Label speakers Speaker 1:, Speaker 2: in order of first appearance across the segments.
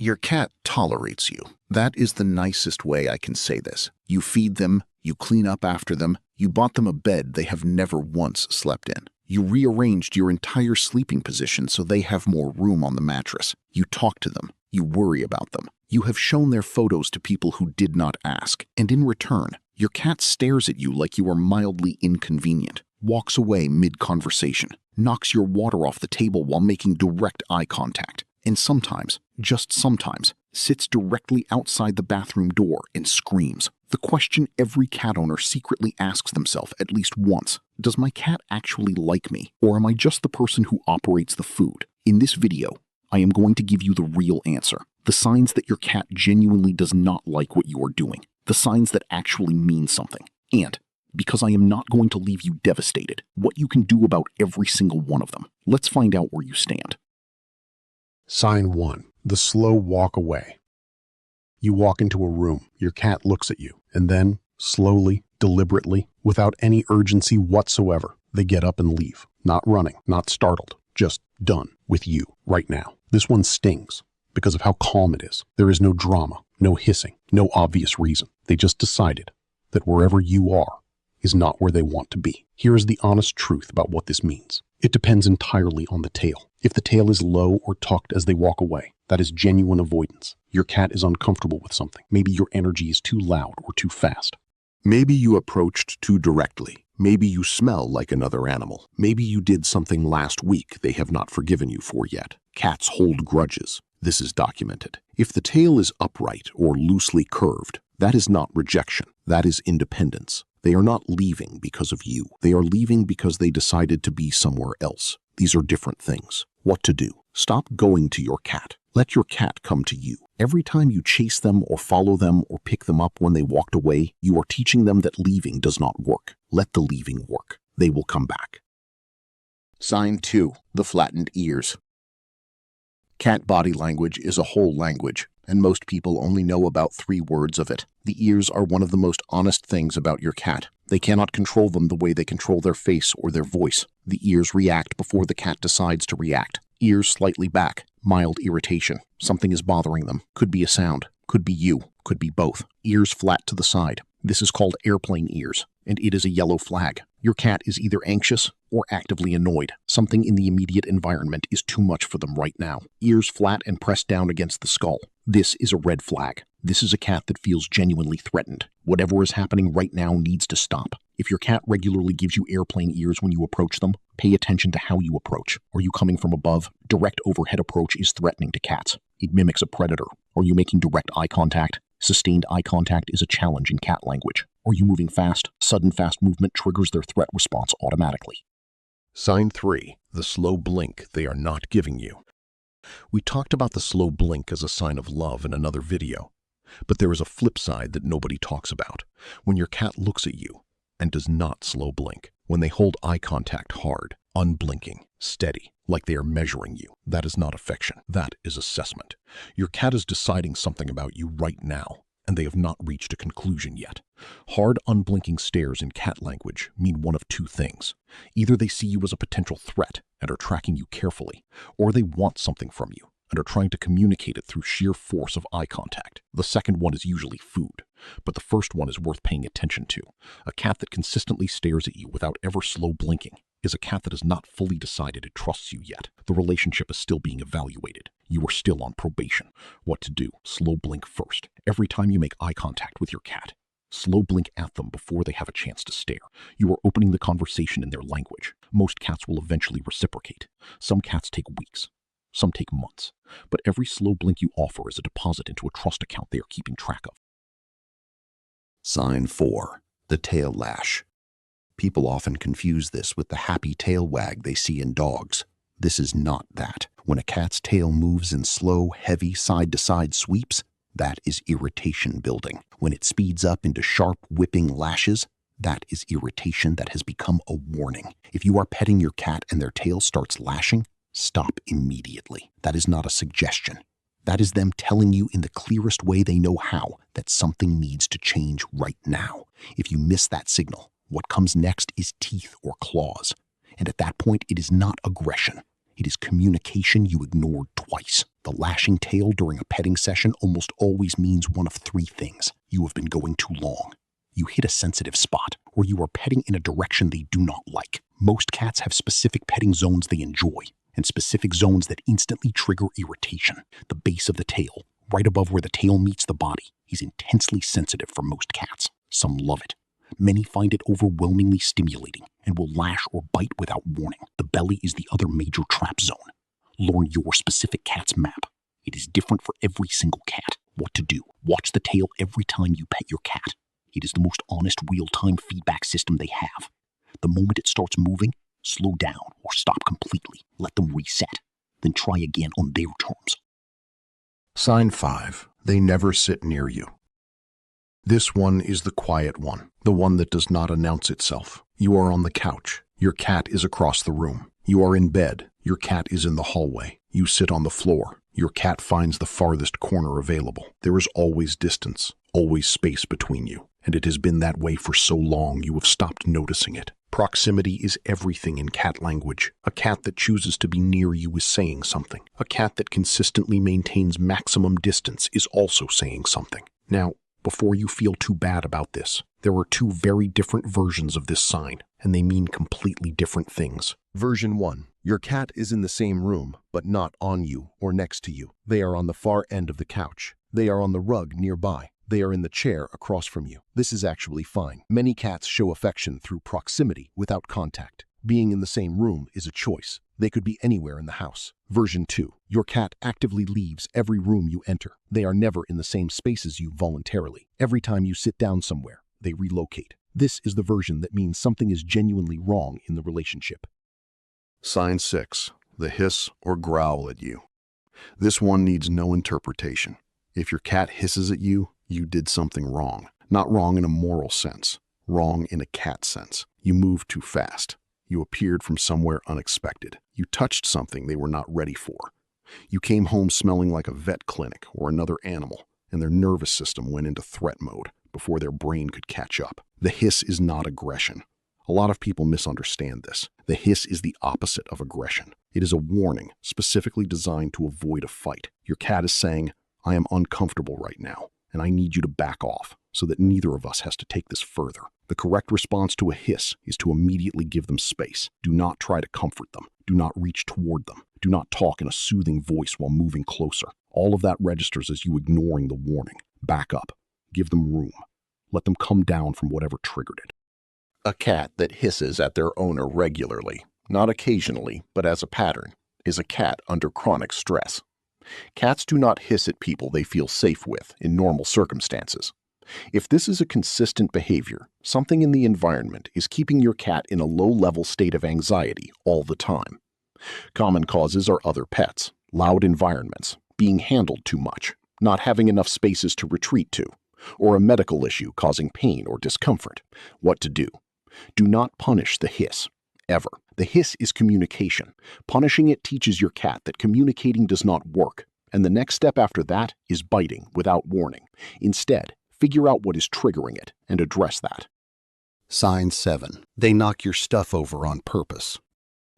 Speaker 1: Your cat tolerates you. That is the nicest way I can say this. You feed them, you clean up after them, you bought them a bed they have never once slept in. You rearranged your entire sleeping position so they have more room on the mattress. You talk to them. You worry about them. You have shown their photos to people who did not ask. And in return, your cat stares at you like you are mildly inconvenient, walks away mid-conversation, knocks your water off the table while making direct eye contact, and sometimes, just sometimes, sits directly outside the bathroom door and screams. The question every cat owner secretly asks themselves at least once: does my cat actually like me, or am I just the person who operates the food? In this video, I am going to give you the real answer. The signs that your cat genuinely does not like what you are doing. The signs that actually mean something. And, because I am not going to leave you devastated, what you can do about every single one of them. Let's find out where you stand.
Speaker 2: Sign 1. The slow walk away. You walk into a room, your cat looks at you, and then, slowly, deliberately, without any urgency whatsoever, they get up and leave. Not running, not startled, just done with you right now. This one stings because of how calm it is. There is no drama, no hissing, no obvious reason. They just decided that wherever you are is not where they want to be. Here is the honest truth about what this means. It depends entirely on the tail. If the tail is low or tucked as they walk away, that is genuine avoidance. Your cat is uncomfortable with something. Maybe your energy is too loud or too fast.
Speaker 3: Maybe you approached too directly. Maybe you smell like another animal. Maybe you did something last week they have not forgiven you for yet. Cats hold grudges. This is documented. If the tail is upright or loosely curved, that is not rejection. That is independence. They are not leaving because of you. They are leaving because they decided to be somewhere else. These are different things. What to do? Stop going to your cat. Let your cat come to you. Every time you chase them or follow them or pick them up when they walked away, you are teaching them that leaving does not work. Let the leaving work. They will come back.
Speaker 1: Sign 2. The flattened ears. Cat body language is a whole language, and most people only know about 3 words of it. The ears are one of the most honest things about your cat. They cannot control them the way they control their face or their voice. The ears react before the cat decides to react. Ears slightly back, mild irritation. Something is bothering them. Could be a sound. Could be you. Could be both. Ears flat to the side. This is called airplane ears, and it is a yellow flag. Your cat is either anxious or actively annoyed. Something in the immediate environment is too much for them right now. Ears flat and pressed down against the skull. This is a red flag. This is a cat that feels genuinely threatened. Whatever is happening right now needs to stop. If your cat regularly gives you airplane ears when you approach them, pay attention to how you approach. Are you coming from above? Direct overhead approach is threatening to cats. It mimics a predator. Are you making direct eye contact? Sustained eye contact is a challenge in cat language. Are you moving fast? Sudden fast movement triggers their threat response automatically.
Speaker 3: Sign 3. The slow blink they are not giving you. We talked about the slow blink as a sign of love in another video, but there is a flip side that nobody talks about. When your cat looks at you and does not slow blink, when they hold eye contact hard, unblinking, steady, like they are measuring you, that is not affection. That is assessment. Your cat is deciding something about you right now, and they have not reached a conclusion yet. Hard, unblinking stares in cat language mean one of 2 things. Either they see you as a potential threat and are tracking you carefully, or they want something from you and are trying to communicate it through sheer force of eye contact. The second one is usually food, but the first one is worth paying attention to. A cat that consistently stares at you without ever slow blinking is a cat that has not fully decided it trusts you yet. The relationship is still being evaluated. You are still on probation. What to do? Slow blink first. Every time you make eye contact with your cat, slow blink at them before they have a chance to stare. You are opening the conversation in their language. Most cats will eventually reciprocate. Some cats take weeks. Some take months. But every slow blink you offer is a deposit into a trust account they are keeping track of.
Speaker 1: Sign 4. The tail lash. People often confuse this with the happy tail wag they see in dogs. This is not that. When a cat's tail moves in slow, heavy side-to-side sweeps, that is irritation building. When it speeds up into sharp, whipping lashes, that is irritation that has become a warning. If you are petting your cat and their tail starts lashing, stop immediately. That is not a suggestion. That is them telling you in the clearest way they know how that something needs to change right now. If you miss that signal, what comes next is teeth or claws. And at that point, it is not aggression. It is communication you ignored twice. The
Speaker 2: The lashing tail during a petting session almost always means one of three things. You have been going too long, you hit a sensitive spot, or you are petting in a direction they do not like. Most cats have specific petting zones they enjoy, and specific zones that instantly trigger irritation. The base of the tail, right above where the tail meets the body, is intensely sensitive for most cats. Some love it. Many find it overwhelmingly stimulating and will lash or bite without warning. The belly is the other major trap zone. Learn your specific cat's map. It is different for every single cat. What to do. Watch the tail every time you pet your cat. It is the most honest real-time feedback system they have. The moment it starts moving, slow down or stop completely. Let them reset. Then try again on their terms.
Speaker 3: Sign 5. They never sit near you. This one is the quiet one, the one that does not announce itself. You are on the couch. Your cat is across the room. You are in bed. Your cat is in the hallway. You sit on the floor. Your cat finds the farthest corner available. There is always distance, always space between you, and it has been that way for so long you have stopped noticing it. Proximity is everything in cat language. A cat that chooses to be near you is saying something. A cat that consistently maintains maximum distance is also saying something. Now, before you feel too bad about this, there are two very different versions of this sign, and they mean completely different things. Version 1. Your cat is in the same room, but not on you or next to you. They are on the far end of the couch. They are on the rug nearby. They are in the chair across from you. This is actually fine. Many cats show affection through proximity without contact. Being in the same room is a choice. They could be anywhere in the house. Version 2. Your cat actively leaves every room you enter. They are never in the same space as you voluntarily. Every time you sit down somewhere, they relocate. This is the version that means something is genuinely wrong in the relationship. Sign 6. The hiss or growl at you. This one needs no interpretation. If your cat hisses at you, you did something wrong. Not wrong in a moral sense, wrong in a cat sense. You moved too fast. You appeared from somewhere unexpected. You touched something they were not ready for. You came home smelling like a vet clinic or another animal, and their nervous system went into threat mode before their brain could catch up. The hiss is not aggression. A lot of people misunderstand this. The hiss is the opposite of aggression. It is a warning specifically designed to avoid a fight. Your cat is saying, I am uncomfortable right now, and I need you to back off so that neither of us has to take this further. The correct response to a hiss is to immediately give them space. Do not try to comfort them. Do not reach toward them. Do not talk in a soothing voice while moving closer. All of that registers as you ignoring the warning. Back up. Give them room. Let them come down from whatever triggered it. A cat that hisses at their owner regularly, not occasionally, but as a pattern, is a cat under chronic stress. Cats do not hiss at people they feel safe with in normal circumstances. If this is a consistent behavior, something in the environment is keeping your cat in a low-level state of anxiety all the time. Common causes are other pets, loud environments, being handled too much, not having enough spaces to retreat to, or a medical issue causing pain or discomfort. What to do? Do not punish the hiss, ever. The hiss is communication. Punishing it teaches your cat that communicating does not work, and the next step after that is biting without warning. Instead, figure out what is triggering it and address that.
Speaker 2: Sign 7. They knock your stuff over on purpose.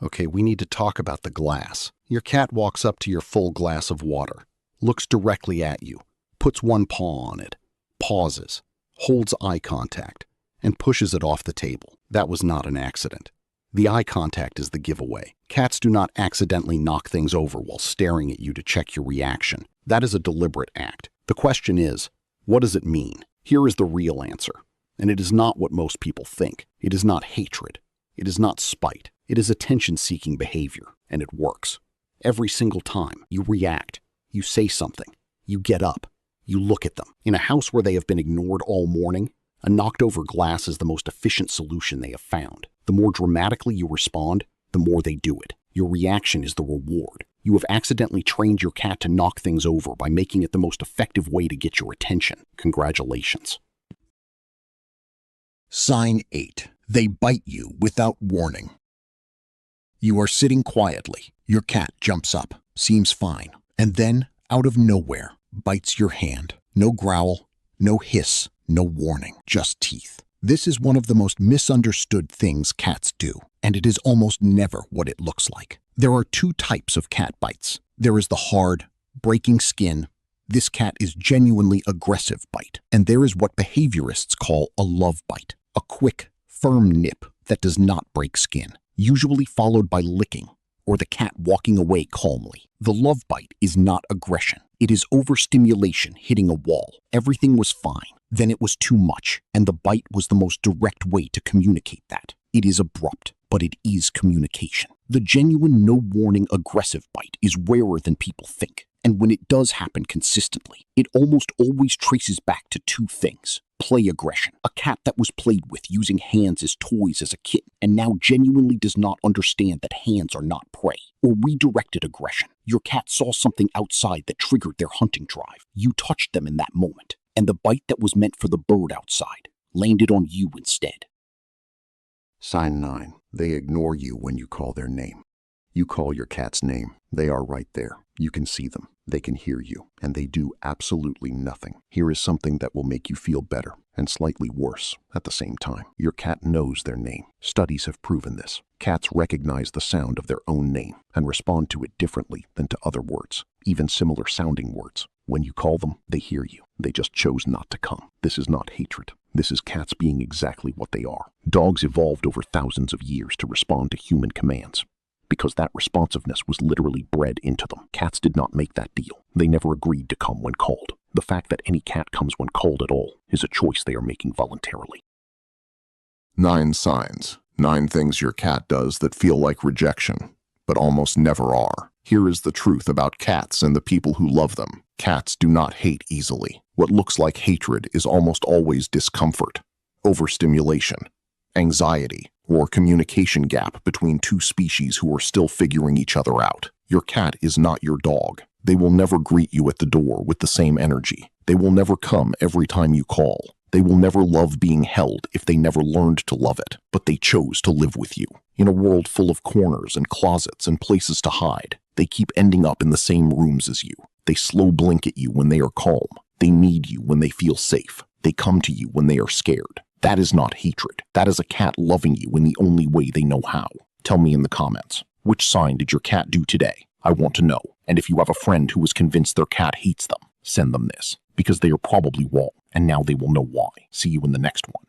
Speaker 2: Okay, we need to talk about the glass. Your cat walks up to your full glass of water, looks directly at you, puts one paw on it, pauses, holds eye contact, and pushes it off the table. That was not an accident. The eye contact is the giveaway. Cats do not accidentally knock things over while staring at you to check your reaction. That is a deliberate act. The question is, what does it mean? Here is the real answer. And it is not what most people think. It is not hatred. It is not spite. It is attention-seeking behavior, and it works. Every single time you react, you say something, you get up, you look at them. In a house where they have been ignored all morning, a knocked-over glass is the most efficient solution they have found. The more dramatically you respond, the more they do it. Your reaction is the reward. You have accidentally trained your cat to knock things over by making it the most effective way to get your attention. Congratulations.
Speaker 1: Sign 8. They bite you without warning. You are sitting quietly. Your cat jumps up, seems fine, and then, out of nowhere, bites your hand. No growl, no hiss, no warning, just teeth. This is one of the most misunderstood things cats do, and it is almost never what it looks like. There are two types of cat bites. There is the hard, breaking skin. This cat is genuinely aggressive bite, and there is what behaviorists call a love bite, a quick, firm nip that does not break skin, usually followed by licking or the cat walking away calmly. The love bite is not aggression. It is overstimulation hitting a wall. Everything was fine, then it was too much, and the bite was the most direct way to communicate that. It is abrupt, but it is communication. The genuine, no-warning, aggressive bite is rarer than people think, and when it does happen consistently, it almost always traces back to two things. Play aggression, a cat that was played with using hands as toys as a kitten and now genuinely does not understand that hands are not prey. Or redirected aggression. Your cat saw something outside that triggered their hunting drive. You touched them in that moment, and the bite that was meant for the bird outside landed on you instead.
Speaker 3: Sign 9. They ignore you when you call their name. You call your cat's name. They are right there. You can see them. They can hear you. And they do absolutely nothing. Here is something that will make you feel better and slightly worse at the same time. Your cat knows their name. Studies have proven this. Cats recognize the sound of their own name and respond to it differently than to other words, even similar sounding words. When you call them, they hear you. They just chose not to come. This is not hatred. This is cats being exactly what they are. Dogs evolved over thousands of years to respond to human commands, because that responsiveness was literally bred into them. Cats did not make that deal. They never agreed to come when called. The fact that any cat comes when called at all is a choice they are making voluntarily.
Speaker 4: 9 signs. 9 things your cat does that feel like rejection, but almost never are. Here is the truth about cats and the people who love them. Cats do not hate easily. What looks like hatred is almost always discomfort, overstimulation, anxiety, or communication gap between two species who are still figuring each other out. Your cat is not your dog. They will never greet you at the door with the same energy. They will never come every time you call. They will never love being held if they never learned to love it, but they chose to live with you. In a world full of corners and closets and places to hide, they keep ending up in the same rooms as you. They slow blink at you when they are calm. They need you when they feel safe. They come to you when they are scared. That is not hatred. That is a cat loving you in the only way they know how. Tell me in the comments, which sign did your cat do today? I want to know. And if you have a friend who is convinced their cat hates them, send them this, because they are probably wrong, and now they will know why. See you in the next one.